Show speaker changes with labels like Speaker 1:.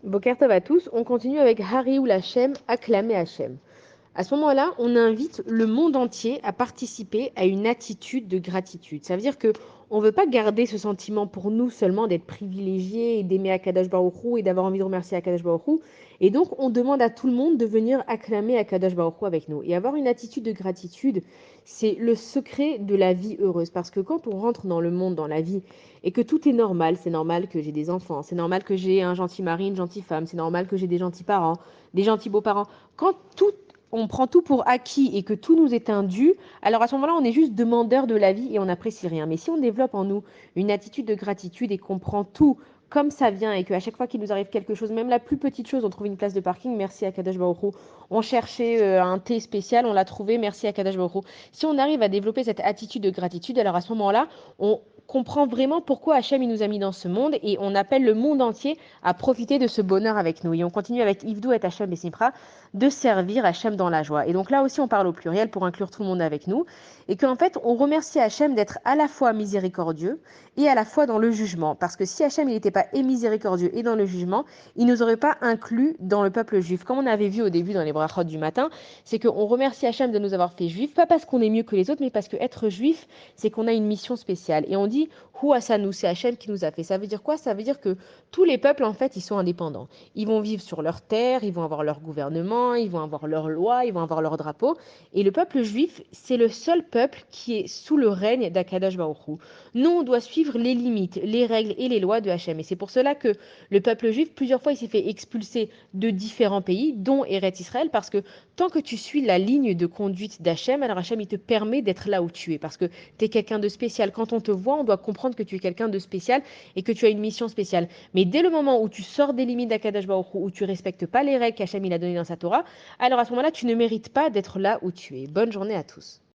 Speaker 1: Boker Tov à tous, on continue avec Harioul Hashem, acclamer Hashem. À ce moment-là, on invite le monde entier à participer à une attitude de gratitude. Ça veut dire que on ne veut pas garder ce sentiment pour nous seulement d'être privilégiés et d'aimer Akadosh Baruch Hu et d'avoir envie de remercier Akadosh Baruch Hu. Et donc, on demande à tout le monde de venir acclamer Akadosh Baruch Hu avec nous. Et avoir une attitude de gratitude, c'est le secret de la vie heureuse. Parce que quand on rentre dans le monde, dans la vie, et que tout est normal, c'est normal que j'ai des enfants, c'est normal que j'ai un gentil mari, une gentille femme, c'est normal que j'ai des gentils parents, des gentils beaux-parents. Quand tout on prend tout pour acquis et que tout nous est indu, alors à ce moment-là, on est juste demandeur de la vie et on n'apprécie rien. Mais si on développe en nous une attitude de gratitude et qu'on prend tout comme ça vient et qu'à chaque fois qu'il nous arrive quelque chose, même la plus petite chose, on trouve une place de parking, merci à Kadosh Baruch Hu. On cherchait un thé spécial, on l'a trouvé, merci à Kadosh Baruch Hu. Si on arrive à développer cette attitude de gratitude, alors à ce moment-là, on comprend vraiment pourquoi Hachem il nous a mis dans ce monde et on appelle le monde entier à profiter de ce bonheur avec nous. Et on continue avec Ivdou et Hachem et Simpra de servir Hachem dans la joie. Et donc là aussi, on parle au pluriel pour inclure tout le monde avec nous. Et qu'en fait, on remercie Hachem d'être à la fois miséricordieux et à la fois dans le jugement. Parce que si Hachem n'était pas et miséricordieux et dans le jugement, il ne nous aurait pas inclus dans le peuple juif. Comme on avait vu au début dans les brachot du matin, c'est qu'on remercie Hachem de nous avoir fait juifs, pas parce qu'on est mieux que les autres, mais parce qu'être juif, c'est qu'on a une mission spéciale. Et on dit, Hu Asanu, c'est Hachem qui nous a fait. Ça veut dire quoi? Ça veut dire que tous les peuples, en fait, ils sont indépendants. Ils vont vivre sur leur terre, ils vont avoir leur gouvernement, ils vont avoir leurs lois, ils vont avoir leur drapeau. Et le peuple juif, c'est le seul peuple qui est sous le règne d'Akadosh Baruch Hu. Nous, on doit suivre les limites, les règles et les lois de Hachem. Et c'est pour cela que le peuple juif, plusieurs fois, il s'est fait expulser de différents pays, dont Eretz Israël, parce que tant que tu suis la ligne de conduite d'Hachem, alors Hachem, il te permet d'être là où tu es, parce que tu es quelqu'un de spécial. Quand on te voit, on doit comprendre que tu es quelqu'un de spécial et que tu as une mission spéciale. Mais dès le moment où tu sors des limites d'Akadosh Baruch Hu, où tu respectes pas les règles qu'Hachem il a données dans sa Torah, alors à ce moment-là, tu ne mérites pas d'être là où tu es. Bonne journée à tous.